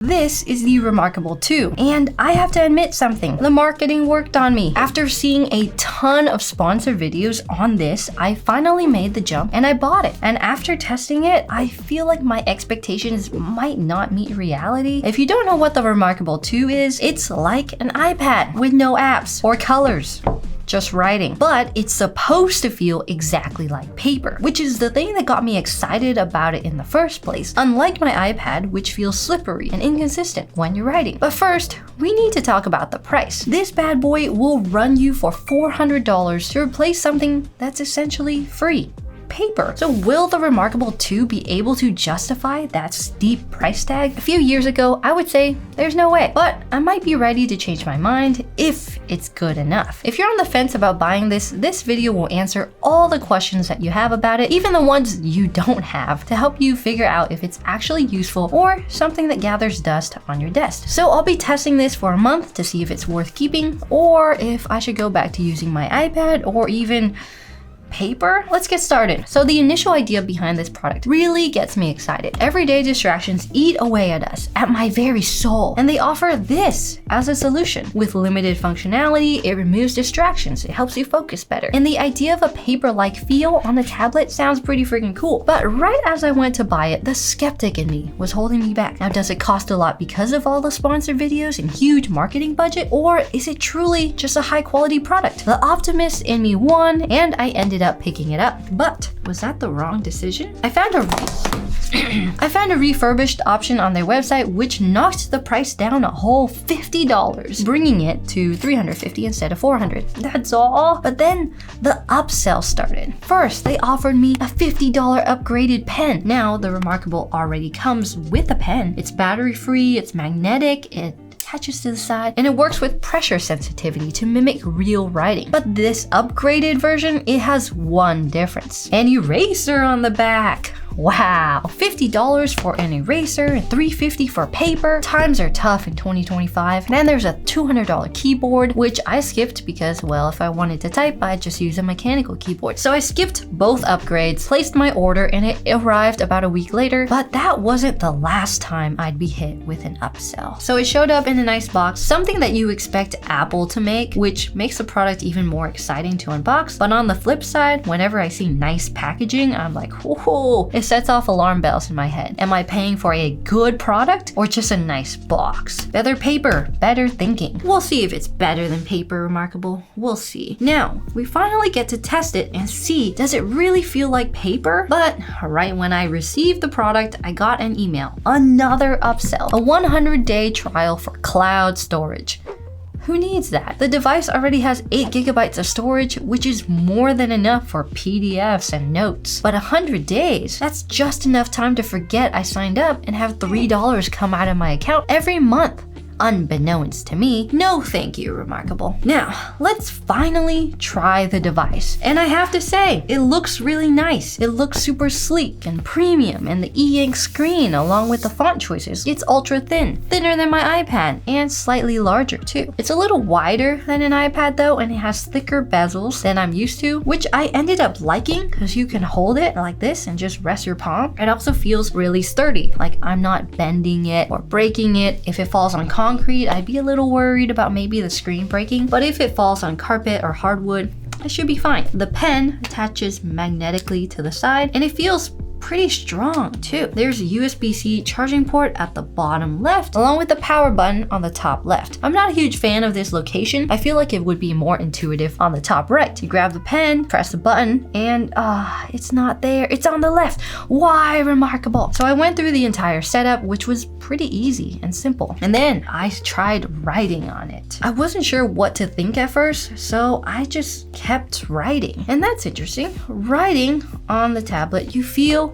This is the Remarkable 2, and I have to admit something. The marketing worked on me. After seeing a ton of sponsored videos on this, I finally made the jump and I bought it. And after testing it, I feel like my expectations might not meet reality. If you don't know what the Remarkable 2 is, it's like an iPad with no apps or colors. Just writing, but it's supposed to feel exactly like paper, which is the thing that got me excited about it in the first place, unlike my iPad, which feels slippery and inconsistent when you're writing. But first, we need to talk about the price. This bad boy will run you for $400 to replace something that's essentially free. Paper. So will the Remarkable 2 be able to justify that steep price tag? A few years ago, I would say there's no way, but I might be ready to change my mind if it's good enough. If you're on the fence about buying this video will answer all the questions that you have about it, even the ones you don't have, to help you figure out if it's actually useful or something that gathers dust on your desk. So I'll be testing this for a month to see if it's worth keeping or if I should go back to using my iPad or even paper? Let's get started. So the initial idea behind this product really gets me excited. Everyday distractions eat away at us, at my very soul, and they offer this as a solution. With limited functionality, it removes distractions, it helps you focus better. And the idea of a paper-like feel on the tablet sounds pretty freaking cool. But right as I went to buy it, the skeptic in me was holding me back. Now, does it cost a lot because of all the sponsored videos and huge marketing budget, or is it truly just a high-quality product? The optimist in me won, and I ended up picking it up. But was that the wrong decision? I found a refurbished option on their website, which knocked the price down a whole $50, bringing it to $350 instead of $400. That's all. But then the upsell started. First, they offered me a $50 upgraded pen. Now, the Remarkable already comes with a pen. It's battery free, it's magnetic, it attaches to the side, and it works with pressure sensitivity to mimic real writing. But this upgraded version, it has one difference: an eraser on the back. Wow, $50 for an eraser and $350 for paper. Times are tough in 2025. Then there's a $200 keyboard, which I skipped because, well, if I wanted to type, I'd just use a mechanical keyboard. So I skipped both upgrades, placed my order, and it arrived about a week later. But that wasn't the last time I'd be hit with an upsell. So it showed up in a nice box, something that you expect Apple to make, which makes the product even more exciting to unbox. But on the flip side, whenever I see nice packaging, I'm like, whoa, it sets off alarm bells in my head. Am I paying for a good product or just a nice box? Better paper, better thinking. We'll see if it's better than paper, Remarkable. We'll see. Now, we finally get to test it and see, does it really feel like paper? But right when I received the product, I got an email. Another upsell. A 100-day trial for cloud storage. Who needs that? The device already has 8 gigabytes of storage, which is more than enough for PDFs and notes. But 100 days, that's just enough time to forget I signed up and have $3 come out of my account every month. Unbeknownst to me. No thank you, Remarkable. Now, let's finally try the device. And I have to say, it looks really nice. It looks super sleek and premium, and the e-ink screen along with the font choices, it's ultra thin, thinner than my iPad, and slightly larger too. It's a little wider than an iPad though, and it has thicker bezels than I'm used to, which I ended up liking because you can hold it like this and just rest your palm. It also feels really sturdy, like I'm not bending it or breaking it. If it falls on concrete, I'd be a little worried about maybe the screen breaking, but if it falls on carpet or hardwood, it should be fine. The pen attaches magnetically to the side, and it feels pretty strong too. There's a USB-C charging port at the bottom left, along with the power button on the top left. I'm not a huge fan of this location. I feel like it would be more intuitive on the top right. You grab the pen, press the button, and it's not there. It's on the left. Why, Remarkable? So I went through the entire setup, which was pretty easy and simple. And then I tried writing on it. I wasn't sure what to think at first, so I just kept writing. And that's interesting. Writing on the tablet, you feel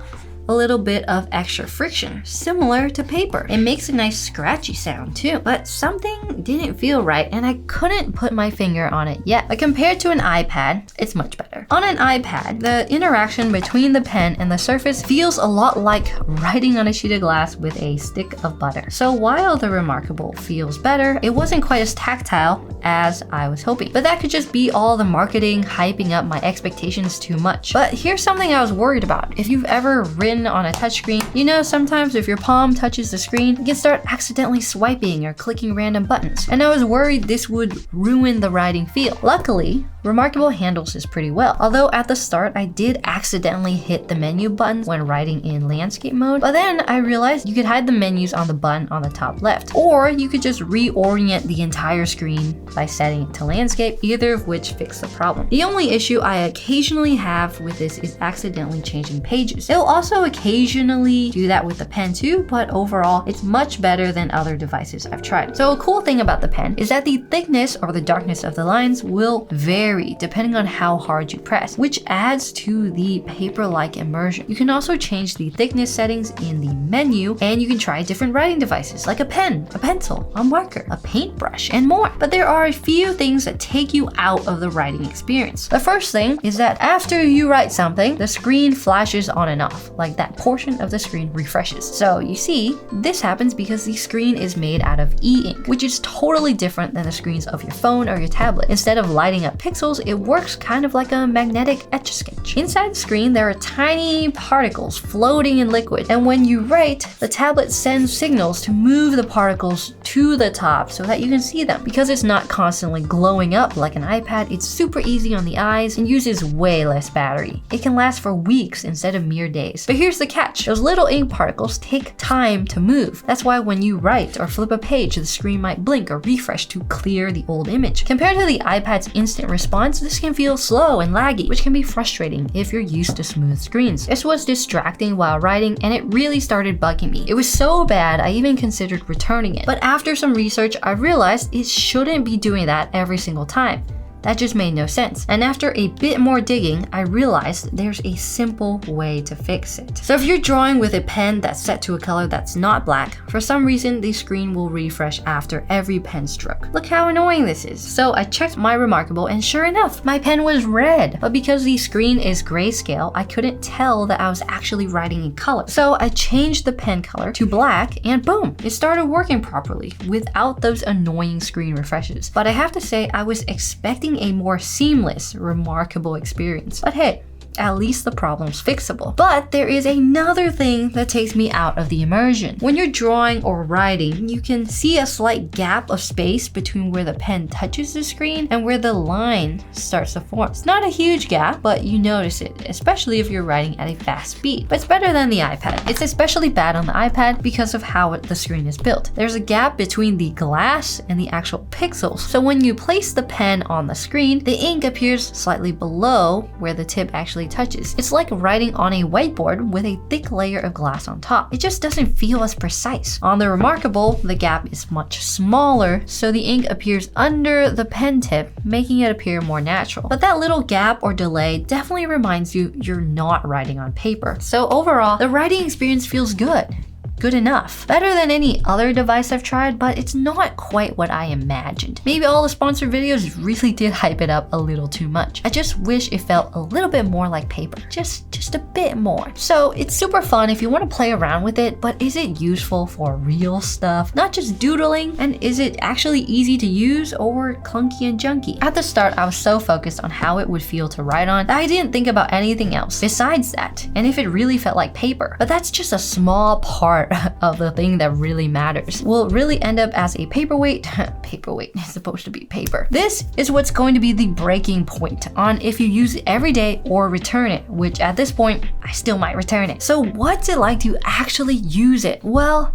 a little bit of extra friction, similar to paper. It makes a nice scratchy sound too, but something didn't feel right and I couldn't put my finger on it yet. But compared to an iPad, it's much better. On an iPad, the interaction between the pen and the surface feels a lot like writing on a sheet of glass with a stick of butter. So while the Remarkable feels better, it wasn't quite as tactile as I was hoping. But that could just be all the marketing hyping up my expectations too much. But here's something I was worried about. If you've ever written pen on a touchscreen, you know, sometimes if your palm touches the screen, you can start accidentally swiping or clicking random buttons. And I was worried this would ruin the writing feel. Luckily, Remarkable handles this pretty well. Although at the start, I did accidentally hit the menu buttons when writing in landscape mode, but then I realized you could hide the menus on the button on the top left, or you could just reorient the entire screen by setting it to landscape, either of which fixed the problem. The only issue I occasionally have with this is accidentally changing pages. It'll also occasionally do that with the pen too, but overall, it's much better than other devices I've tried. So a cool thing about the pen is that the thickness or the darkness of the lines will vary depending on how hard you press, which adds to the paper-like immersion. You can also change the thickness settings in the menu, and you can try different writing devices like a pen, a pencil, a marker, a paintbrush, and more. But there are a few things that take you out of the writing experience. The first thing is that after you write something, the screen flashes on and off, like that portion of the screen refreshes. So you see, this happens because the screen is made out of e-ink, which is totally different than the screens of your phone or your tablet. Instead of lighting up pixels, it works kind of like a magnetic etch-a-sketch. Inside the screen, there are tiny particles floating in liquid, and when you write, the tablet sends signals to move the particles to the top so that you can see them. Because it's not constantly glowing up like an iPad, it's super easy on the eyes and uses way less battery. It can last for weeks instead of mere days. But here's the catch. Those little ink particles take time to move. That's why when you write or flip a page, the screen might blink or refresh to clear the old image. Compared to the iPad's instant response, this can feel slow and laggy, which can be frustrating if you're used to smooth screens. This was distracting while writing, and it really started bugging me. It was so bad, I even considered returning it. But after some research, I realized it shouldn't be doing that every single time. That just made no sense. And after a bit more digging, I realized there's a simple way to fix it. So if you're drawing with a pen that's set to a color that's not black, for some reason the screen will refresh after every pen stroke. Look how annoying this is. So I checked my Remarkable, and sure enough, my pen was red. But because the screen is grayscale, I couldn't tell that I was actually writing in color. So I changed the pen color to black, and boom, it started working properly without those annoying screen refreshes. But I have to say, I was expecting a more seamless, Remarkable experience. But hey, at least the problem's fixable. But there is another thing that takes me out of the immersion. When you're drawing or writing, you can see a slight gap of space between where the pen touches the screen and where the line starts to form. It's not a huge gap, but you notice it, especially if you're writing at a fast speed. But it's better than the iPad. It's especially bad on the iPad because of how the screen is built. There's a gap between the glass and the actual pixels. So when you place the pen on the screen, the ink appears slightly below where the tip actually touches. It's like writing on a whiteboard with a thick layer of glass on top. It just doesn't feel as precise. On the Remarkable, the gap is much smaller, so the ink appears under the pen tip, making it appear more natural. But that little gap or delay definitely reminds you you're not writing on paper. So overall, the writing experience feels good. Good enough. Better than any other device I've tried, but it's not quite what I imagined. Maybe all the sponsored videos really did hype it up a little too much. I just wish it felt a little bit more like paper. Just a bit more. So it's super fun if you want to play around with it, but is it useful for real stuff? Not just doodling? And is it actually easy to use or clunky and junky? At the start, I was so focused on how it would feel to write on that I didn't think about anything else besides that, and if it really felt like paper. But that's just a small part of the thing that really matters. Will it really end up as a paperweight? Paperweight is supposed to be paper. This is what's going to be the breaking point on if you use it every day or return it, which at this point, I still might return it. So what's it like to actually use it? Well,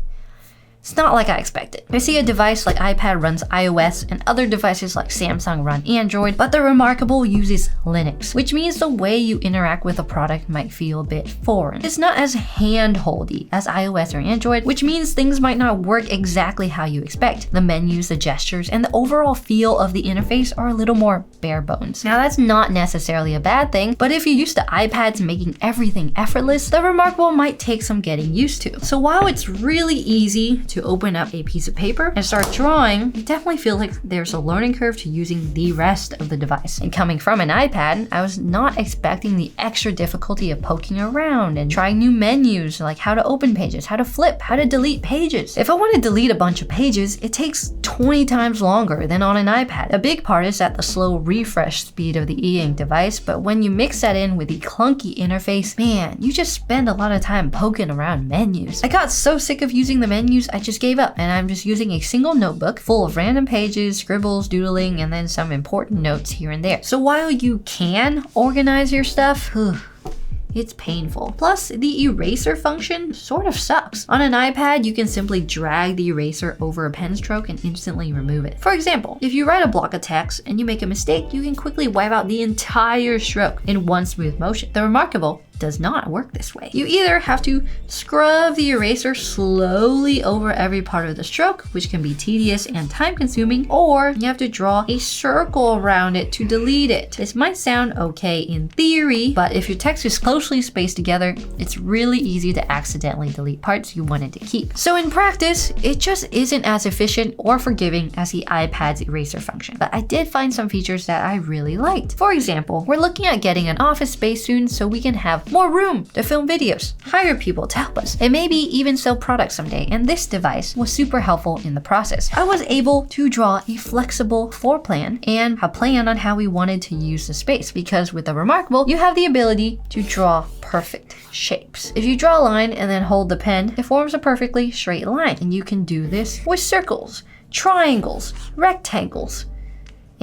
it's not like I expected. I see a device like iPad runs iOS and other devices like Samsung run Android, but the Remarkable uses Linux, which means the way you interact with a product might feel a bit foreign. It's not as hand-holdy as iOS or Android, which means things might not work exactly how you expect. The menus, the gestures, and the overall feel of the interface are a little more bare bones. Now that's not necessarily a bad thing, but if you're used to iPads making everything effortless, the Remarkable might take some getting used to. So while it's really easy to open up a piece of paper and start drawing, you definitely feel like there's a learning curve to using the rest of the device. And coming from an iPad, I was not expecting the extra difficulty of poking around and trying new menus, like how to open pages, how to flip, how to delete pages. If I want to delete a bunch of pages, it takes 20 times longer than on an iPad. A big part is that the slow refresh speed of the e-ink device, but when you mix that in with the clunky interface, man, you just spend a lot of time poking around menus. I got so sick of using the menus, I just gave up, and I'm just using a single notebook full of random pages, scribbles, doodling, and then some important notes here and there. So while you can organize your stuff, it's painful. Plus, the eraser function sort of sucks. On an iPad, you can simply drag the eraser over a pen stroke and instantly remove it. For example, if you write a block of text and you make a mistake, you can quickly wipe out the entire stroke in one smooth motion. The Remarkable does not work this way. You either have to scrub the eraser slowly over every part of the stroke, which can be tedious and time consuming, or you have to draw a circle around it to delete it. This might sound okay in theory, but if your text is closely spaced together, it's really easy to accidentally delete parts you wanted to keep. So in practice, it just isn't as efficient or forgiving as the iPad's eraser function. But I did find some features that I really liked. For example, we're looking at getting an office space soon so we can have more room to film videos, hire people to help us, and maybe even sell products someday, and this device was super helpful in the process. I was able to draw a flexible floor plan and a plan on how we wanted to use the space, because with the Remarkable, you have the ability to draw perfect shapes. If you draw a line and then hold the pen, it forms a perfectly straight line, and you can do this with circles, triangles, rectangles,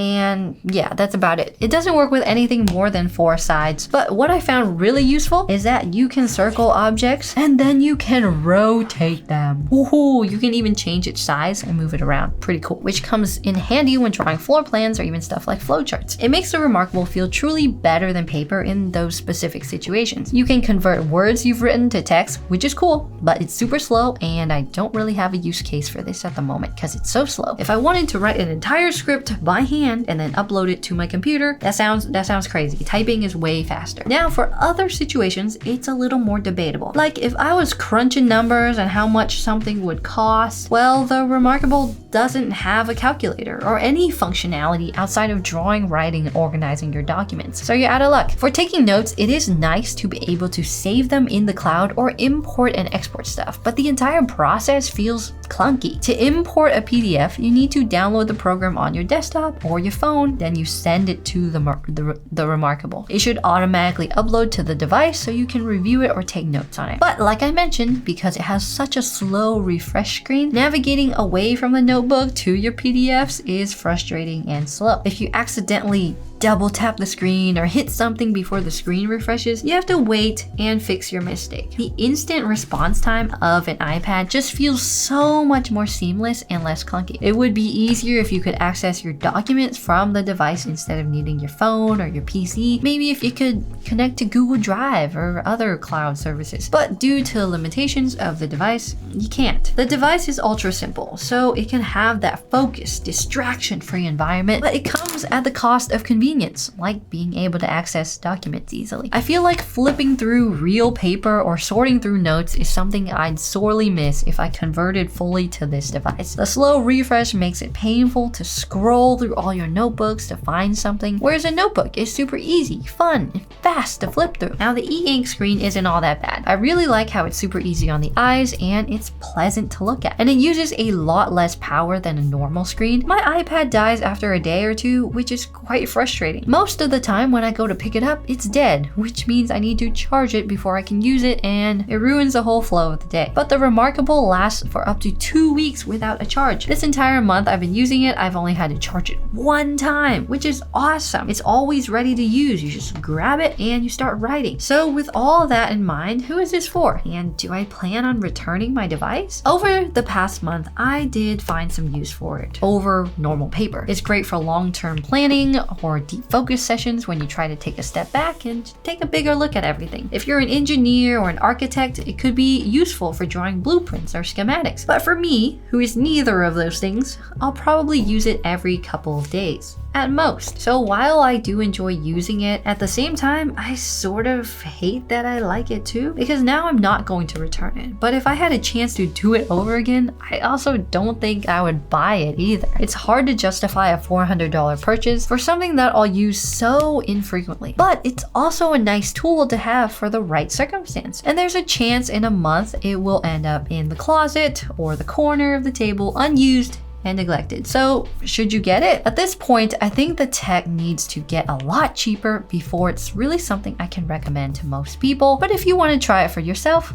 and yeah, that's about it. It doesn't work with anything more than 4 sides, but what I found really useful is that you can circle objects and then you can rotate them. Woohoo! You can even change its size and move it around. Pretty cool, which comes in handy when drawing floor plans or even stuff like flowcharts. It makes the Remarkable feel truly better than paper in those specific situations. You can convert words you've written to text, which is cool, but it's super slow and I don't really have a use case for this at the moment because it's so slow. If I wanted to write an entire script by hand and then upload it to my computer, that sounds crazy. Typing is way faster. Now for other situations, it's a little more debatable. Like if I was crunching numbers and how much something would cost, well, the Remarkable doesn't have a calculator or any functionality outside of drawing, writing, and organizing your documents. So you're out of luck. For taking notes, it is nice to be able to save them in the cloud or import and export stuff, but the entire process feels clunky. To import a PDF, you need to download the program on your desktop or your phone, then you send it to the Remarkable. It should automatically upload to the device so you can review it or take notes on it. But like I mentioned, because it has such a slow refresh screen, navigating away from the notebook to your PDFs is frustrating and slow. If you accidentally double tap the screen or hit something before the screen refreshes, you have to wait and fix your mistake. The instant response time of an iPad just feels so much more seamless and less clunky. It would be easier if you could access your documents from the device instead of needing your phone or your PC. Maybe if you could connect to Google Drive or other cloud services. But due to limitations of the device, you can't. The device is ultra simple, so it can have that focused, distraction-free environment, but it comes at the cost of convenience, like being able to access documents easily. I feel like flipping through real paper or sorting through notes is something I'd sorely miss if I converted fully to this device. The slow refresh makes it painful to scroll through all your notebooks to find something, whereas a notebook is super easy, fun, and fast to flip through. Now the e-ink screen isn't all that bad. I really like how it's super easy on the eyes and it's pleasant to look at, and it uses a lot less power than a normal screen. My iPad dies after a day or two, which is quite frustrating. Most of the time when I go to pick it up, it's dead, which means I need to charge it before I can use it, and it ruins the whole flow of the day. But the Remarkable lasts for up to 2 weeks without a charge. This entire month I've been using it, I've only had to charge it 1 time, which is awesome. It's always ready to use. You just grab it and you start writing. So with all that in mind, who is this for? And do I plan on returning my device? Over the past month, I did find some use for it over normal paper. It's great for long-term planning or deep focus sessions when you try to take a step back and take a bigger look at everything. If you're an engineer or an architect, it could be useful for drawing blueprints or schematics. But for me, who is neither of those things, I'll probably use it every couple of days. at most. So while I do enjoy using it, at the same time, I sort of hate that I like it too, because now I'm not going to return it. But if I had a chance to do it over again, I also don't think I would buy it either. It's hard to justify a $400 purchase for something that I'll use so infrequently. But it's also a nice tool to have for the right circumstance. And there's a chance in a month it will end up in the closet or the corner of the table unused and neglected. So should you get it? At this point, I think the tech needs to get a lot cheaper before it's really something I can recommend to most people. But if you want to try it for yourself,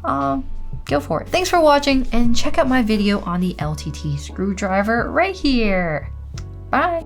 go for it. Thanks for watching, and check out my video on the LTT screwdriver right here. Bye.